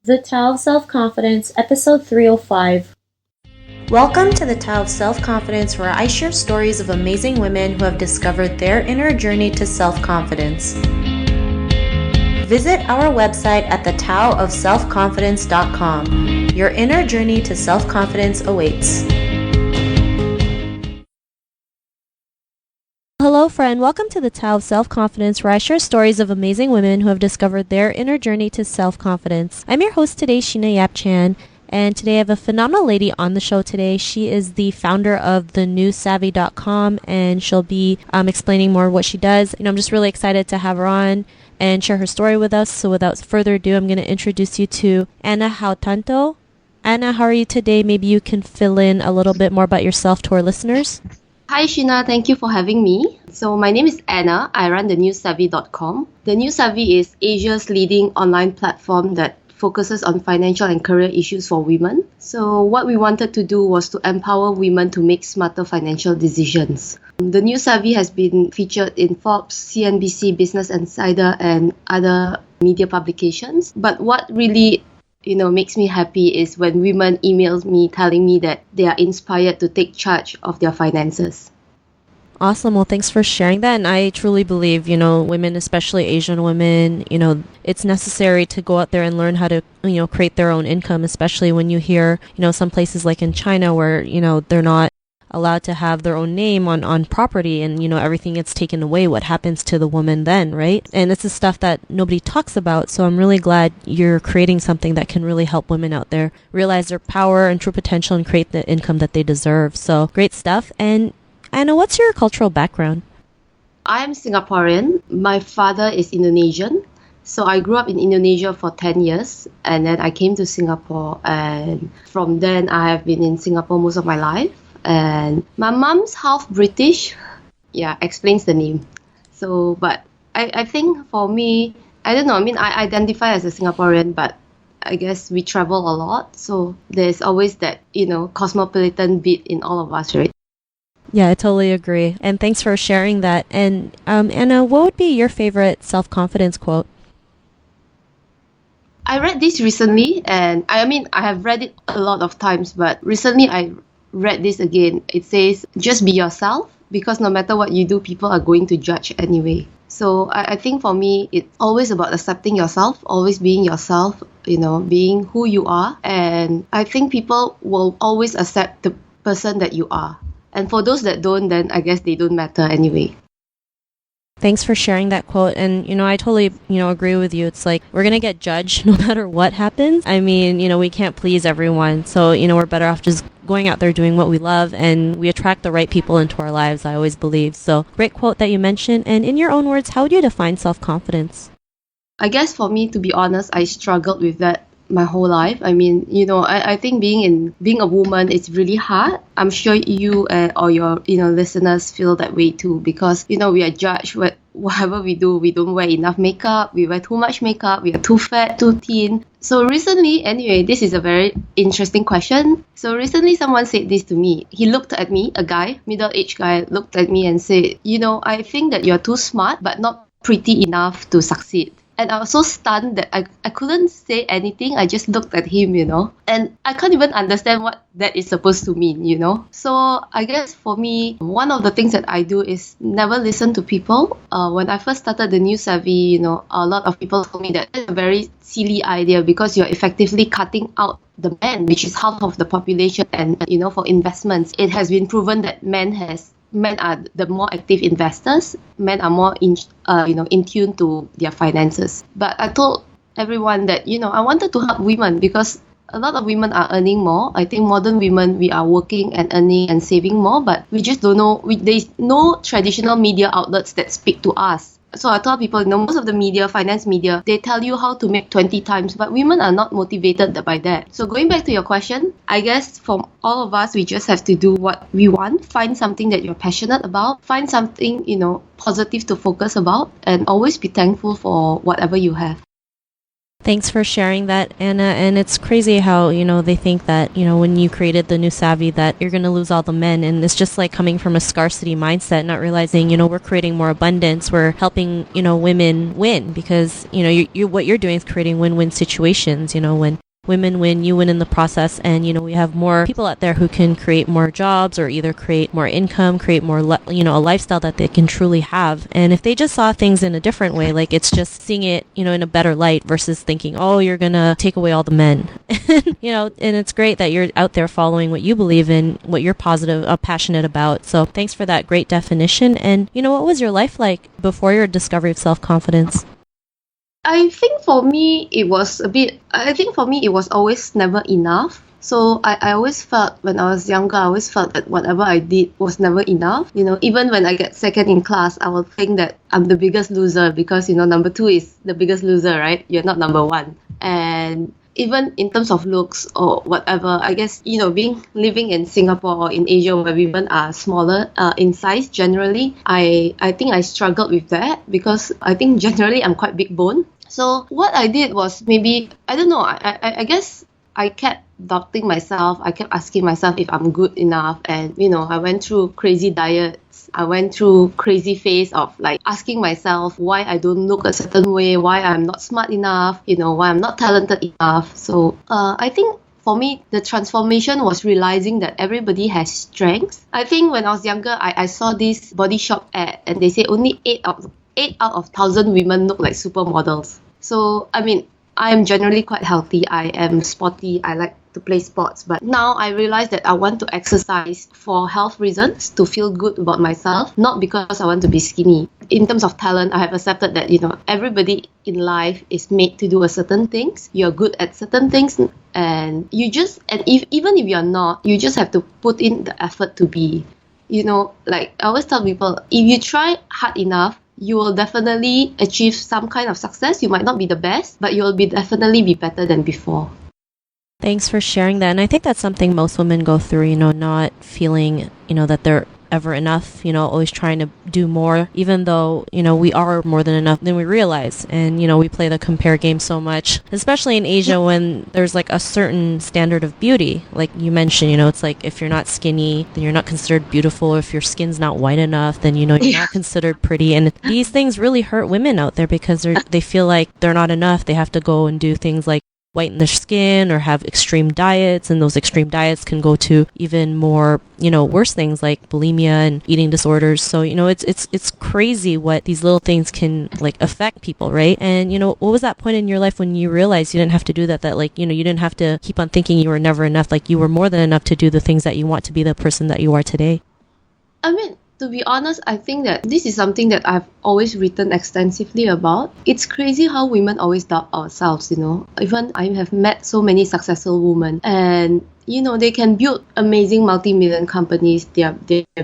The Tao of Self-Confidence, Episode 305. Welcome to the Tao of Self-Confidence, where I share stories of amazing women who have discovered their inner journey to self-confidence. Visit our website at thetaoofselfconfidence.com. Your inner journey to self-confidence awaits. Hello friend, welcome to the Tao of Self-Confidence, where I share stories of amazing women who have discovered their inner journey to self-confidence. I'm your host today, Sheena Yap-Chan, and today I have a phenomenal lady on the show today. She is the founder of thenewsavvy.com, and she'll be explaining more what she does. I'm just really excited to have her on and share her story with us. So without further ado, I'm going to introduce you to Anna Haotanto. Anna, how are you today? Maybe you can fill in a little bit more about yourself to our listeners. Hi Sheena, thank you for having me. So my name is Anna. I run thenewsavvy.com. The Newsavvy is Asia's leading online platform that focuses on financial and career issues for women. So what we wanted to do was to empower women to make smarter financial decisions. The Newsavvy has been featured in Forbes, CNBC, Business Insider, and other media publications. But what really makes me happy is when women email me telling me that they are inspired to take charge of their finances. Awesome. Well, thanks for sharing that. And I truly believe, women, especially Asian women, it's necessary to go out there and learn how to, create their own income, especially when you hear, some places like in China where, they're not allowed to have their own name on property and, everything gets taken away. What happens to the woman then, right? And this is stuff that nobody talks about. So I'm really glad you're creating something that can really help women out there realize their power and true potential and create the income that they deserve. So great stuff. And Anna, what's your cultural background? I'm Singaporean. My father is Indonesian. So I grew up in Indonesia for 10 years and then I came to Singapore, and from then I have been in Singapore most of my life. And my mom's half British. Yeah, explains the name. So, but I think for me, I don't know, I identify as a Singaporean, but I guess we travel a lot. So there's always that, cosmopolitan bit in all of us, right? Yeah, I totally agree. And thanks for sharing that. And Anna, what would be your favorite self-confidence quote? I read this recently, and I have read it a lot of times, but recently I read this again. It says, just be yourself, because no matter what you do, people are going to judge anyway. So I think for me, it's always about accepting yourself, always being yourself, being who you are. And I think people will always accept the person that you are. And for those that don't, then I guess they don't matter anyway. Thanks for sharing that quote. And, I totally, agree with you. It's like, we're going to get judged no matter what happens. We can't please everyone. So, we're better off just going out there doing what we love, and we attract the right people into our lives, I always believe. So great quote that you mentioned. And in your own words, how would you define self-confidence? I guess for me, to be honest, I struggled with that my whole life. I think being a woman is really hard. I'm sure you or your listeners feel that way too, because we are judged whatever we do. We don't wear enough makeup, we wear too much makeup, we are too fat, too thin. So recently, anyway, this is a very interesting question. So recently someone said this to me. He looked at me, a guy, middle-aged guy, looked at me and said, I think that you're too smart but not pretty enough to succeed. And I was so stunned that I couldn't say anything. I just looked at him, and I can't even understand what that is supposed to mean, So I guess for me, one of the things that I do is never listen to people. When I first started the Newsavvy, a lot of people told me that it's a very silly idea because you're effectively cutting out the men, which is half of the population. And, for investments, it has been proven that men are the more active investors. Men are more in tune to their finances. But I told everyone that I wanted to help women because a lot of women are earning more. I think modern women, we are working and earning and saving more, but we just don't know. There's no traditional media outlets that speak to us. So I tell people, most of the media, finance media, they tell you how to make 20 times, but women are not motivated by that. So going back to your question, I guess for all of us, we just have to do what we want, find something that you're passionate about, find something, positive to focus about, and always be thankful for whatever you have. Thanks for sharing that, Anna. And it's crazy how, they think that, when you created the new Savvy that you're going to lose all the men. And it's just like coming from a scarcity mindset, not realizing, we're creating more abundance. We're helping, women win because, what you're doing is creating win-win situations, when women win, you win in the process, and we have more people out there who can create more jobs or either create more income, create more a lifestyle that they can truly have. And if they just saw things in a different way, like it's just seeing it in a better light versus thinking, oh, you're gonna take away all the men. And it's great that you're out there following what you believe in, what you're passionate about. So thanks for that great definition. And what was your life like before your discovery of self-confidence? I think for me, it was always never enough. So I always felt when I was younger, I always felt that whatever I did was never enough. Even when I get second in class, I will think that I'm the biggest loser because, number two is the biggest loser, right? You're not number one. And even in terms of looks or whatever, I guess, living in Singapore or in Asia where women are smaller in size generally, I think I struggled with that because I think generally I'm quite big bone. So what I did was maybe, I don't know, I guess I kept doubting myself. I kept asking myself if I'm good enough. And, I went through crazy diets. I went through crazy phase of like asking myself why I don't look a certain way, why I'm not smart enough, why I'm not talented enough. So I think for me, the transformation was realizing that everybody has strengths. I think when I was younger, I saw this Body Shop ad and they say only 8 out of 1,000 women look like supermodels. So, I mean, I am generally quite healthy. I am sporty. I like to play sports. But now I realize that I want to exercise for health reasons, to feel good about myself, not because I want to be skinny. In terms of talent, I have accepted that, everybody in life is made to do a certain things. You're good at certain things. And even if you're not, you just have to put in the effort to be. Like I always tell people, if you try hard enough, you will definitely achieve some kind of success. You might not be the best, but you will definitely be better than before. Thanks for sharing that. And I think that's something most women go through, not feeling, that they're ever enough, always trying to do more, even though, we are more than enough than we realize. And, we play the compare game so much, especially in Asia when there's like a certain standard of beauty. Like you mentioned, it's like if you're not skinny, then you're not considered beautiful. If your skin's not white enough, then, you're not considered pretty. And these things really hurt women out there because they feel like they're not enough. They have to go and do things like whiten their skin or have extreme diets, and those extreme diets can go to even more worse things like bulimia and eating disorders. So it's crazy what these little things can like affect people, right? And what was that point in your life when you realized you didn't have to do that like you didn't have to keep on thinking you were never enough, like you were more than enough to do the things that you want to be the person that you are today? I mean, to be honest, I think that this is something that I've always written extensively about. It's crazy how women always doubt ourselves, Even I have met so many successful women and they can build amazing multi-million companies. They're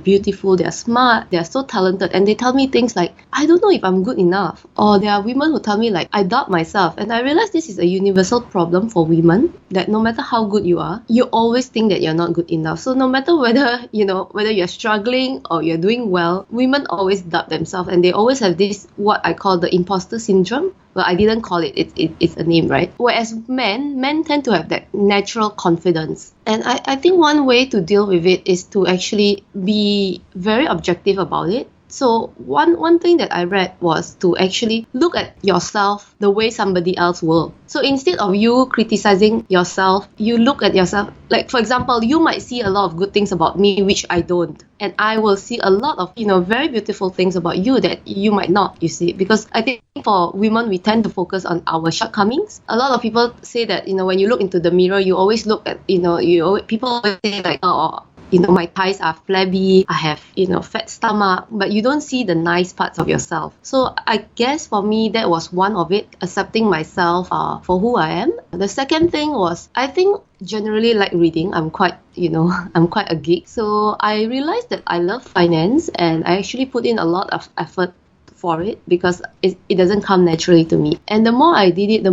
beautiful, they're smart, they're so talented. And they tell me things like, I don't know if I'm good enough. Or there are women who tell me like, I doubt myself. And I realize this is a universal problem for women, that no matter how good you are, you always think that you're not good enough. So no matter whether you're struggling or you're doing well, women always doubt themselves. And they always have this, what I call the imposter syndrome. Well, I didn't call it. It's a name, right? Whereas men tend to have that natural confidence. And I think one way to deal with it is to actually be very objective about it. So one thing that I read was to actually look at yourself the way somebody else will. So instead of you criticizing yourself, you look at yourself. Like, for example, you might see a lot of good things about me, which I don't. And I will see a lot of, very beautiful things about you that you might not, you see. Because I think for women, we tend to focus on our shortcomings. A lot of people say that, when you look into the mirror, you always look at, people always say like, oh, my thighs are flabby, I have, fat stomach, but you don't see the nice parts of yourself. So I guess for me, that was one of it, accepting myself for who I am. The second thing was, I think generally like reading. I'm quite a geek. So I realized that I love finance and I actually put in a lot of effort for it because it doesn't come naturally to me. And the more I did it, the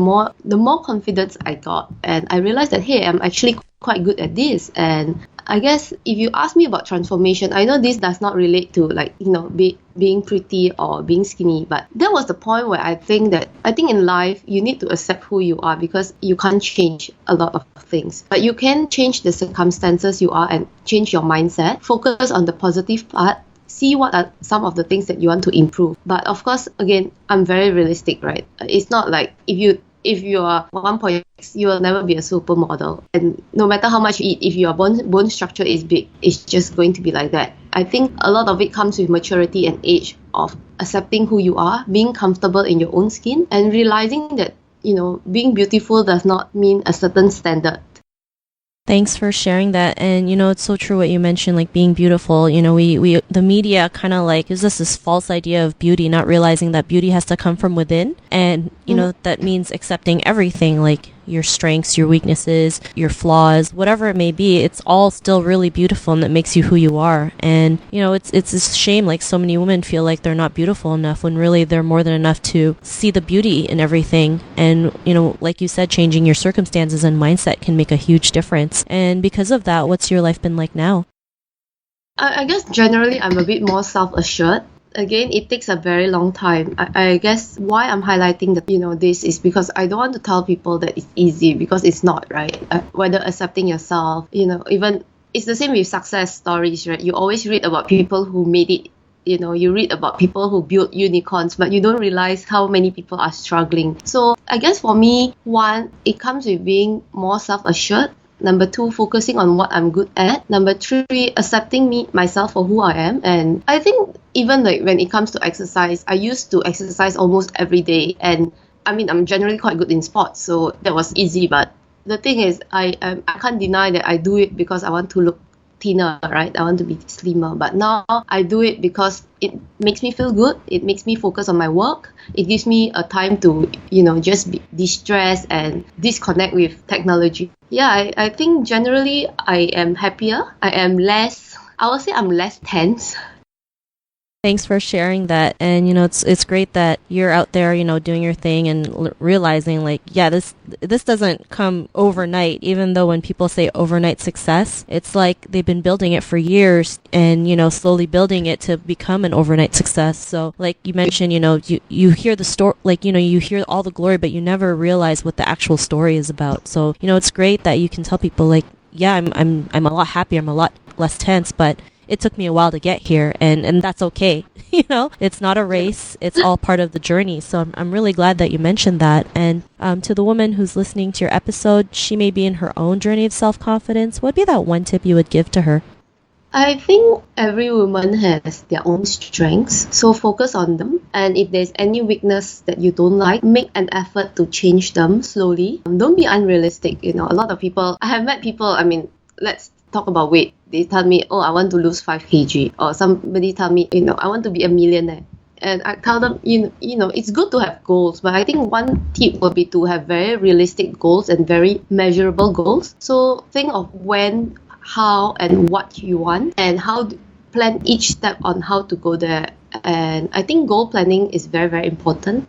more confidence I got. And I realized that, hey, I'm actually quite good at this. And I guess if you ask me about transformation, I know this does not relate to like, being pretty or being skinny, but that was the point where I think in life you need to accept who you are, because you can't change a lot of things. But you can change the circumstances you are and change your mindset. Focus on the positive part. See what are some of the things that you want to improve. But of course, again, I'm very realistic, right? It's not like if you are 1.6, you will never be a supermodel. And no matter how much you eat, if your bone structure is big, it's just going to be like that. I think a lot of it comes with maturity and age of accepting who you are, being comfortable in your own skin, and realizing that, being beautiful does not mean a certain standard. Thanks for sharing that. And, it's so true what you mentioned, like being beautiful. The media kind of like gives us this false idea of beauty, not realizing that beauty has to come from within. And, that means accepting everything, like your strengths, your weaknesses, your flaws, whatever it may be. It's all still really beautiful, and that makes you who you are. And, it's a shame, like so many women feel like they're not beautiful enough when really they're more than enough to see the beauty in everything. And, like you said, changing your circumstances and mindset can make a huge difference. And because of that, what's your life been like now? I guess generally I'm a bit more self-assured. Again, it takes a very long time. I guess why I'm highlighting this is because I don't want to tell people that it's easy, because it's not, right? Whether accepting yourself, even it's the same with success stories, right? You always read about people who made it. You read about people who built unicorns, but you don't realize how many people are struggling. So I guess for me, one, it comes with being more self-assured. Number two, focusing on what I'm good at. Number three, accepting myself for who I am. And I think even like when it comes to exercise, I used to exercise almost every day. And I mean, I'm generally quite good in sports, so that was easy. But the thing is, I can't deny that I do it because I want to look thinner, right? I want to be slimmer. But now I do it because it makes me feel good. It makes me focus on my work. It gives me a time to, just de-stress and disconnect with technology. Yeah, I think generally I am happier. I would say I'm less tense. Thanks for sharing that. And, it's great that you're out there, doing your thing and realizing like, yeah, this doesn't come overnight, even though when people say overnight success, it's like they've been building it for years and, slowly building it to become an overnight success. So like you mentioned, you hear the story, like, you hear all the glory, but you never realize what the actual story is about. So, it's great that you can tell people like, yeah, I'm a lot happier. I'm a lot less tense, but it took me a while to get here, and that's okay. It's not a race. It's all part of the journey. So I'm really glad that you mentioned that. And to the woman who's listening to your episode, she may be in her own journey of self-confidence. What would be that one tip you would give to her? I think every woman has their own strengths, so focus on them. And if there's any weakness that you don't like, make an effort to change them slowly. Don't be unrealistic. A lot of people, I have met people, let's talk about weight. They tell me, oh, I want to lose 5 kg. Or somebody tell me, I want to be a millionaire. And I tell them, it's good to have goals. But I think one tip would be to have very realistic goals and very measurable goals. So think of when, how, and what you want, and plan each step on how to go there. And I think goal planning is very, very important.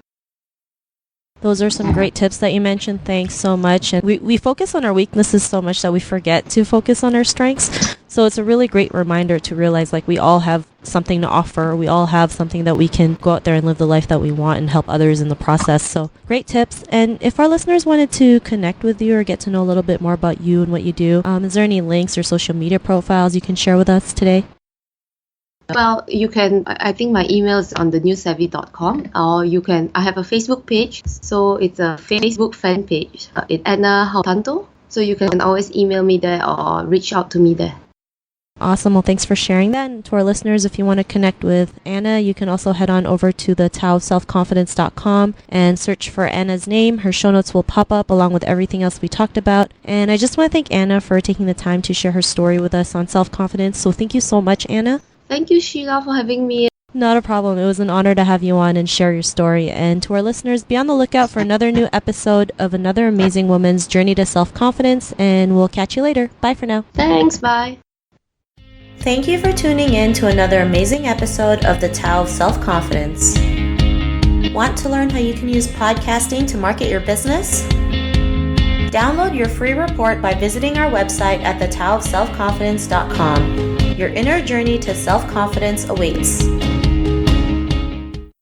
Those are some great tips that you mentioned. Thanks so much. And we focus on our weaknesses so much that we forget to focus on our strengths. So it's a really great reminder to realize like we all have something to offer. We all have something that we can go out there and live the life that we want and help others in the process. So great tips. And if our listeners wanted to connect with you or get to know a little bit more about you and what you do, is there any links or social media profiles you can share with us today? Well, you can, I think my email is on thenewsavvy.com, or I have a Facebook page, so it's a Facebook fan page. It's Anna Haotanto, so you can always email me there or reach out to me there. Awesome. Well, thanks for sharing that. And to our listeners, if you want to connect with Anna, you can also head on over to the taoselfconfidence.com and search for Anna's name. Her show notes will pop up along with everything else we talked about. And I just want to thank Anna for taking the time to share her story with us on self-confidence. So thank you so much, Anna. Thank you, Sheila, for having me. Not a problem. It was an honor to have you on and share your story. And to our listeners, be on the lookout for another new episode of another amazing woman's journey to self-confidence. And we'll catch you later. Bye for now. Thanks. Bye. Thank you for tuning in to another amazing episode of the Tao of Self-Confidence. Want to learn how you can use podcasting to market your business? Download your free report by visiting our website at thetaoofselfconfidence.com. Your inner journey to self-confidence awaits.